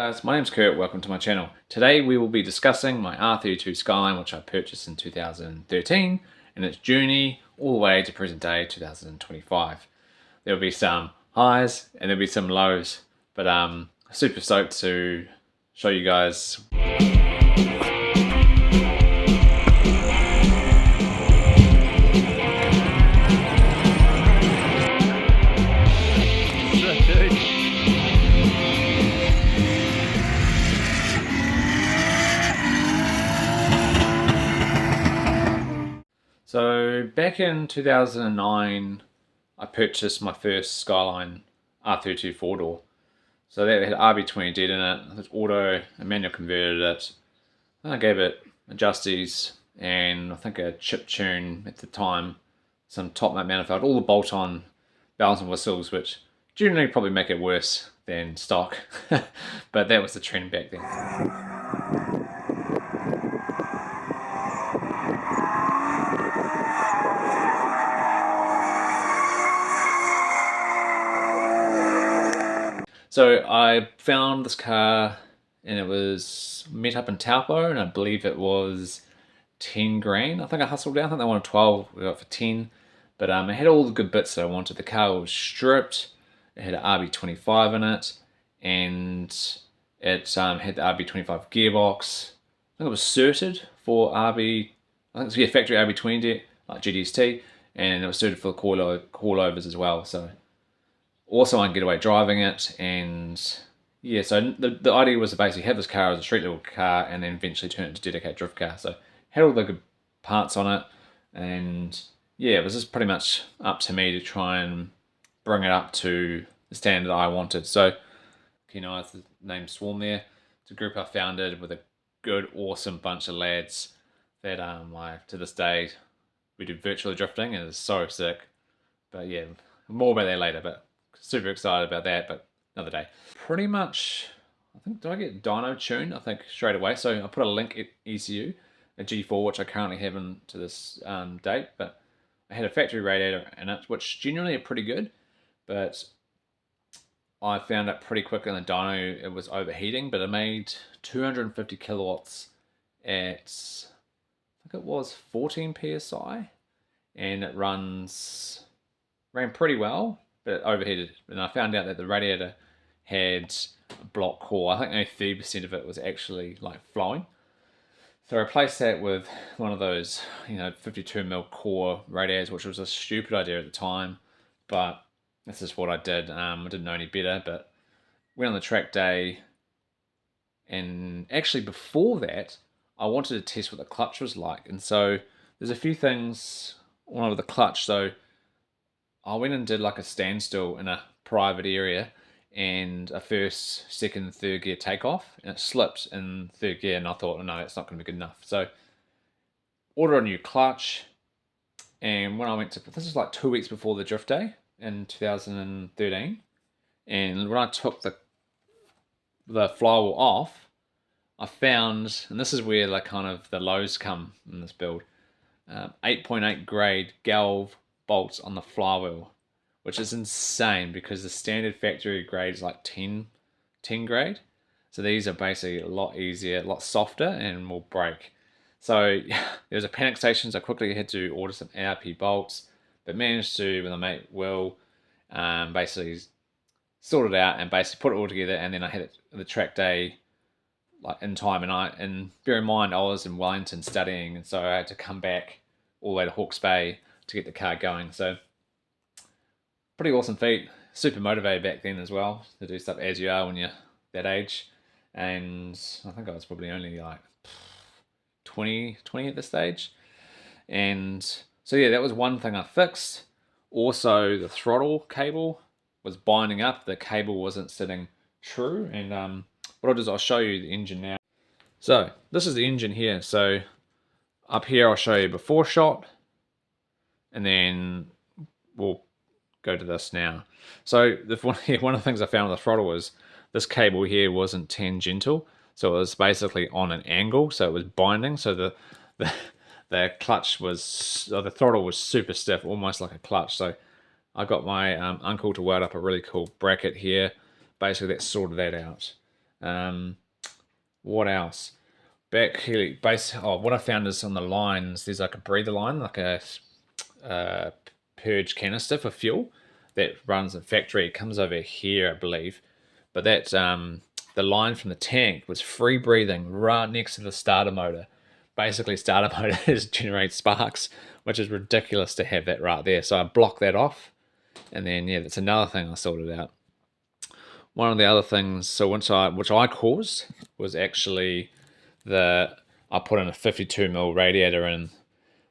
guys, my name's Kurt, welcome to my channel. Today we will be discussing my R32 Skyline, which I purchased in 2013, and its journey all the way to present day 2025. There will be some highs and there'll be some lows, but super stoked to show you guys. So back in 2009, I purchased my first Skyline R32 4-door. So that had RB20D in it, it was auto, I manual converted it, and I gave it adjusties and I think a chip tune at the time, some top nut manifold, all the bolt-on bells and whistles, which generally probably make it worse than stock, but that was the trend back then. So I found this car and it was met up in Taupo, and I believe it was 10 grand. I think I hustled down, I think they wanted 12, we got it for 10. But it had all the good bits that I wanted. The car was stripped, it had an RB25 in it, and it had the RB25 gearbox. I think it was certed for RB, I think it was factory RB20 like GTST, and it was certed for the coilovers as well. So also I can get away driving it, and yeah, so the idea was to basically have this car as a street level car and then eventually turn it into a dedicated drift car. So had all the good parts on it, and yeah, it was just pretty much up to me to try and bring it up to the standard I wanted. So Kino, the name Swarm there, it's a group I founded with a good, awesome bunch of lads that to this day we do virtual drifting, and it's so sick. But yeah, more about that later, but super excited about that, but another day. Pretty much, I think, did I get dyno tuned? I think straight away. So I put a link at ECU, a G4, which I currently haven't to this date, but I had a factory radiator in it, which genuinely are pretty good, but I found out pretty quickly in the dyno it was overheating, but it made 250 kilowatts at, I think it was 14 PSI, and it ran pretty well, but it overheated. And I found out that the radiator had a block core. I think only 30% of it was actually like flowing. So I replaced that with one of those, 52mm core radiators, which was a stupid idea at the time, but this is what I did. I didn't know any better, but went on the track day, and actually before that, I wanted to test what the clutch was like. And so there's a few things on with the clutch. So I went and did like a standstill in a private area and a first, second, third gear takeoff, and it slipped in third gear, and I thought, no, that's not going to be good enough. So ordered a new clutch, and when I went to, this is like 2 weeks before the drift day in 2013, and when I took the flywheel off, I found, and this is where like kind of the lows come in this build, 8.8 grade galv bolts on the flywheel, which is insane because the standard factory grade is like 10 grade. So these are basically a lot easier, a lot softer, and will break. So there was a panic station, so I quickly had to order some ARP bolts, but managed to, with my mate Will, basically sort it out and basically put it all together. And then I had it the track day like in time, and bear in mind I was in Wellington studying, and so I had to come back all the way to Hawke's Bay to get the car going. So pretty awesome feat, super motivated back then as well to do stuff as you are when you're that age. And I think I was probably only like 20 at this stage. And so yeah, that was one thing I fixed. Also the throttle cable was binding up, the cable wasn't sitting true. And what I'll do is I'll show you the engine now. So this is the engine here. So up here I'll show you before shot, and then we'll go to this now. So one of the things I found with the throttle was this cable here wasn't tangential, so it was basically on an angle, so it was binding. So the clutch was, or the throttle was super stiff, almost like a clutch. So I got my uncle to weld up a really cool bracket here, basically that sorted that out. What else? Back here, what I found is on the lines, there's like a breather line, like a uh, purge canister for fuel that runs in factory. It comes over here, I believe. But that the line from the tank was free breathing right next to the starter motor. Basically, starter motors generate sparks, which is ridiculous to have that right there. So I blocked that off, and then yeah, that's another thing I sorted out. One of the other things, so which I caused, was actually I put in a 52mm radiator in,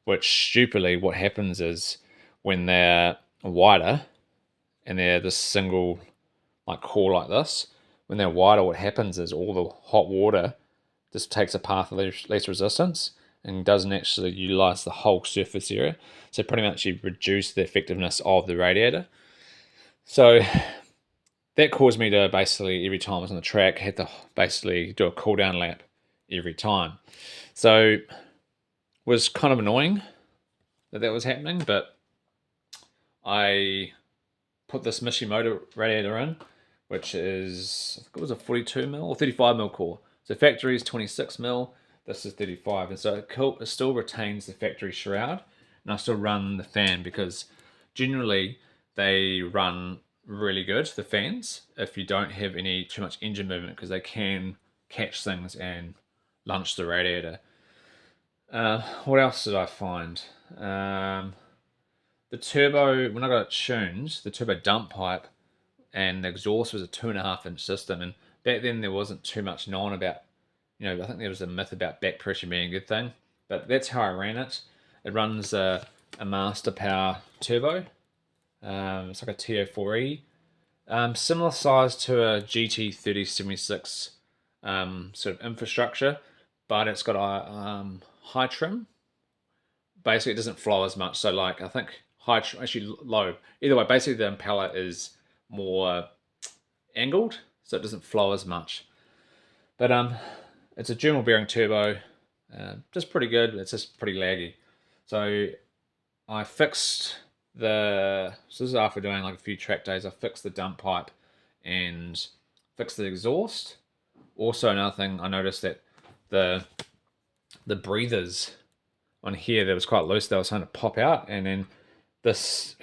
which stupidly what happens is when they're wider and they're this single like core like this, when they're wider, what happens is all the hot water just takes a path of least resistance and doesn't actually utilize the whole surface area. So pretty much you reduce the effectiveness of the radiator. So that caused me to basically, every time I was on the track, had to basically do a cool down lap every time. So was kind of annoying that was happening, but I put this Mishimoto radiator in, which is, I think it was a 42mm or 35mm core. So factory is 26mm, this is 35, and so it still retains the factory shroud, and I still run the fan because generally they run really good, the fans, if you don't have too much engine movement, because they can catch things and lunch the radiator. What else did I find? The turbo, when I got it tuned, the turbo dump pipe and the exhaust was a 2.5-inch system. And back then there wasn't too much known about, I think there was a myth about back pressure being a good thing. But that's how I ran it. It runs a Master Power turbo. It's like a TO4E. Similar size to a GT3076 sort of infrastructure, but it's got a high trim. Basically, it doesn't flow as much. So, like, I think high, actually low. Either way, basically the impeller is more angled, so it doesn't flow as much. But it's a German bearing turbo, just pretty good. It's just pretty laggy. So I fixed so this is after doing like a few track days. I fixed the dump pipe and fixed the exhaust. Also, another thing I noticed that the breathers on here that was quite loose. They were starting to pop out, and then this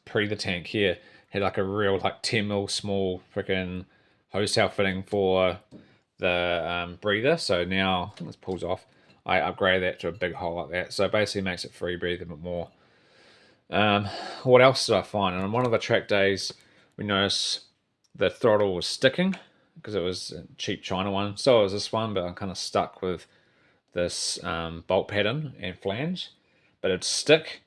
breather tank here had like a real like 10mm small freaking hose tail fitting for the breather. So now this pulls off. I upgraded that to a big hole like that. So it basically makes it free breathe a bit more. What else did I find? And on one of the track days, we noticed the throttle was sticking because it was a cheap China one. So it was this one, but I'm kind of stuck with this bolt pattern and flange, but it'd stick.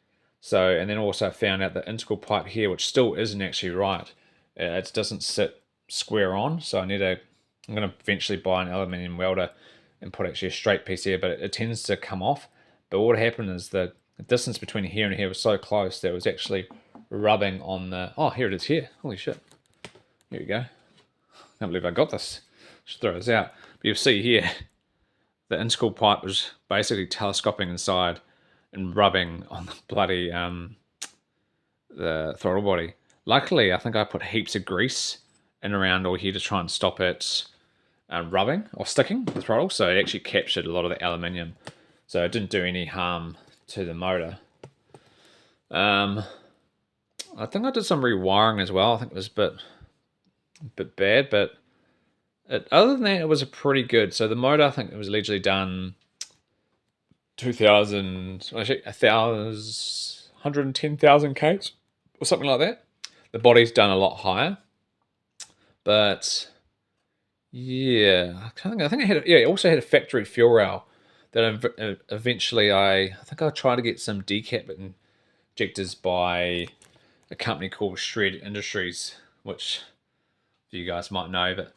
So, and then also found out the integral pipe here, which still isn't actually right. It doesn't sit square on. So I'm going to eventually buy an aluminium welder and put actually a straight piece here, but it tends to come off. But what happened is the distance between here and here was so close that it was actually rubbing on the, oh, here it is here. Holy shit. Here we go. Can't believe I got this. Should throw this out. But you'll see here, the integral pipe was basically telescoping inside and rubbing on the bloody the throttle body. Luckily, I think I put heaps of grease in around all here to try and stop it rubbing or sticking the throttle, so it actually captured a lot of the aluminium, so it didn't do any harm to the motor. I think I did some rewiring as well. I think it was a bit bad, but other than that, it was a pretty good. So the motor, I think it was allegedly done 110,000 Ks or something like that. The body's done a lot higher, but yeah, I think it had it also had a factory fuel rail that eventually I think I tried to get some decap injectors by a company called Shred Industries, which you guys might know, but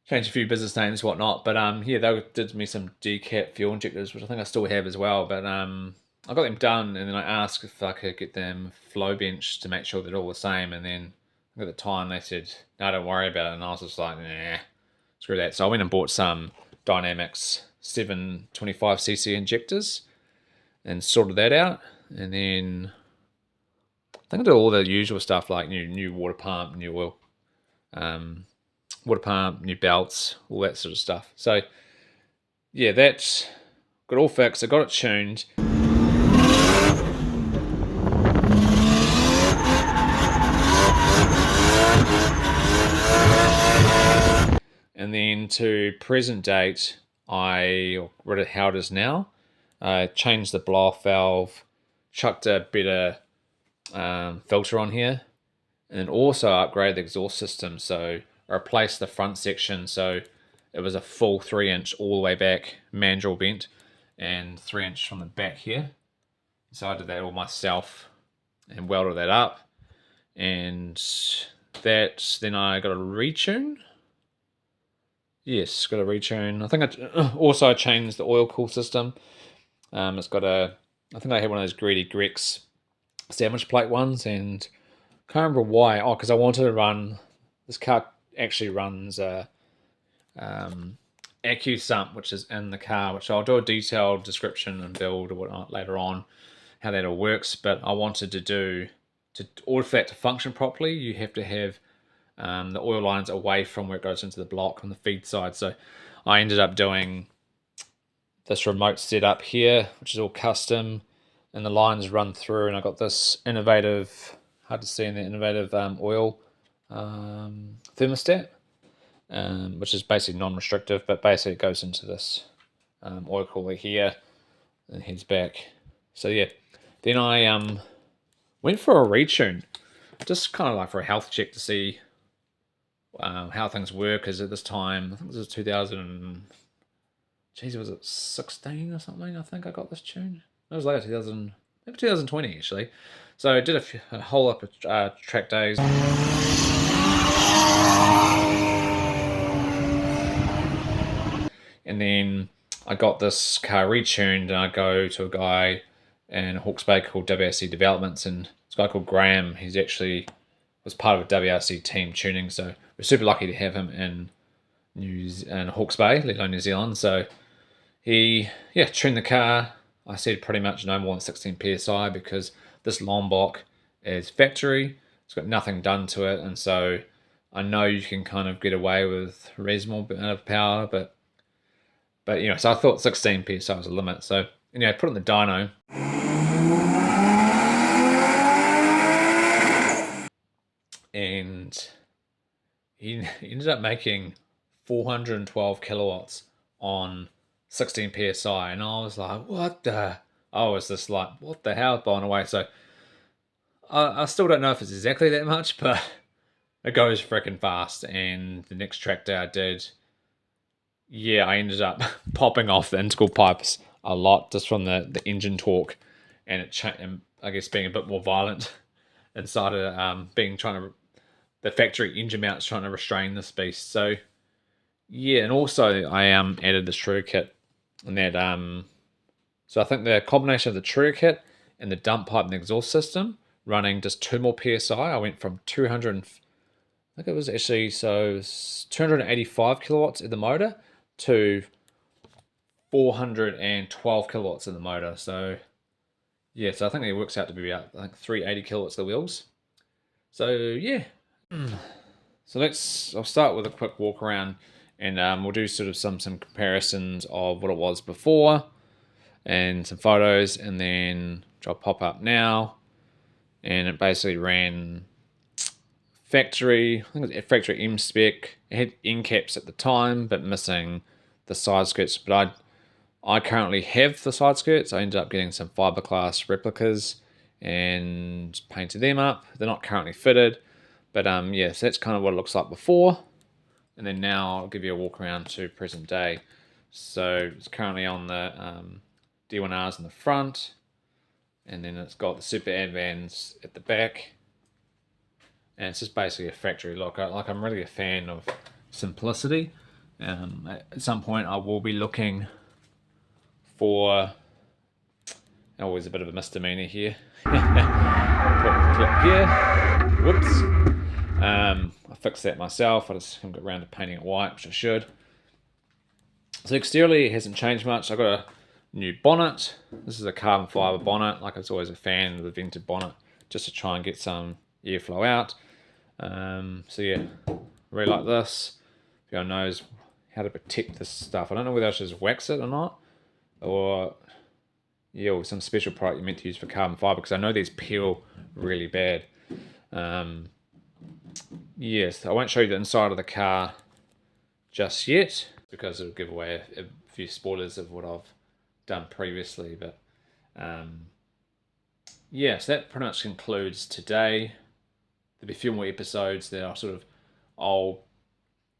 changed a few business names, whatnot. But yeah, they did me some decap fuel injectors, which I think I still have as well. But I got them done, and then I asked if I could get them flow benched to make sure they're all the same. And then at the time they said, "No, don't worry about it." And I was just like, "Nah, screw that." So I went and bought some Dynamics 725cc injectors and sorted that out. And then I think I did all the usual stuff like new water pump, new oil water pump, new belts, all that sort of stuff. So yeah, that's got all fixed. I got it tuned. And then to present date, I rid of how it is now. I changed the blow off valve, chucked a better filter on here, and then also upgraded the exhaust system. So I replaced the front section, so it was a full 3-inch all the way back mandrel bent, and 3-inch from the back here. So I did that all myself and welded that up, and then I got a retune. Yes, got a retune. I think I changed the oil cool system. It's got I think I had one of those greedy Grex sandwich plate ones, and can't remember why. Oh, because I wanted to run, this car actually runs AccuSump, which is in the car, which I'll do a detailed description and build or whatnot later on, how that all works. But I wanted to order for that to function properly, you have to have the oil lines away from where it goes into the block on the feed side. So I ended up doing this remote setup here, which is all custom, and the lines run through, and I got this innovative, hard to see in the innovative oil thermostat, which is basically non-restrictive, but basically it goes into this oil cooler here and heads back. So yeah, then I went for a retune, just kind of like for a health check to see how things work. Because at this time, I think this was 2000. Geez, was it 16 or something? I think I got this tune. It was later, maybe 2020 actually. So I did a whole lot of track days. And then I got this car retuned, and I go to a guy in Hawke's Bay called WRC Developments, and this guy called Graham, he's actually was part of a WRC team tuning, so we're super lucky to have him in Hawke's Bay, let alone New Zealand. So he tuned the car. I said pretty much no more than 16 psi, because this Lombok is factory, it's got nothing done to it, and so I know you can kind of get away with reasonable amount of power, but so I thought 16 psi was a limit. So put it in the dyno. And he ended up making 412 kilowatts on 16 psi, and I was like, what the? I was just like, what the hell, blown away. So I still don't know if it's exactly that much, but it goes freaking fast. And the next track day I did, I ended up popping off the integral pipes a lot just from the engine torque, and I guess being a bit more violent inside of the factory engine mounts trying to restrain this beast. So and also I added this trigger kit, and that so I think the combination of the trigger kit and the dump pipe and the exhaust system running just 2 more psi, I went from 200, I think it was actually 285 kilowatts in the motor to 412 kilowatts in the motor. So so I think it works out to be about 380 kilowatts of the wheels. So so I'll start with a quick walk around, and we'll do sort of some comparisons of what it was before and some photos, and then which I'll pop up now. And it basically ran factory, I think it was factory M spec. It had end caps at the time, but missing the side skirts. But I currently have the side skirts. I ended up getting some fiberglass replicas and painted them up. They're not currently fitted, but so that's kind of what it looks like before. And then now I'll give you a walk around to present day. So it's currently on the D1Rs in the front, and then it's got the Super Advans at the back. And it's just basically a factory look. I'm really a fan of simplicity. At some point I will be looking for, always a bit of a misdemeanor here. Put the clip here. Whoops. I fixed that myself. I just haven't got around to painting it white, which I should. So exteriorly it hasn't changed much. I got a new bonnet. This is a carbon fiber bonnet. I was always a fan of the vented bonnet, just to try and get some airflow out. Really like this. if anyone knows how to protect this stuff. I don't know whether I should just wax it or not, or yeah, or some special product you're meant to use for carbon fiber, because I know these peel really bad. Yes, I won't show you the inside of the car just yet, because it'll give away a few spoilers of what I've done previously. But yeah, so that pretty much concludes today. There'll be a few more episodes that I'll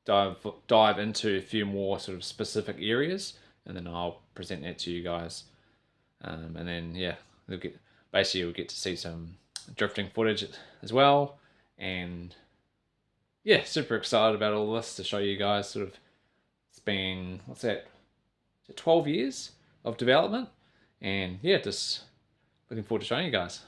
dive into a few more sort of specific areas, and then I'll present that to you guys. And then yeah, you'll get to see some drifting footage as well. And yeah, super excited about all this to show you guys. Sort of, it's been, what's that, 12 years of development, and yeah, just looking forward to showing you guys.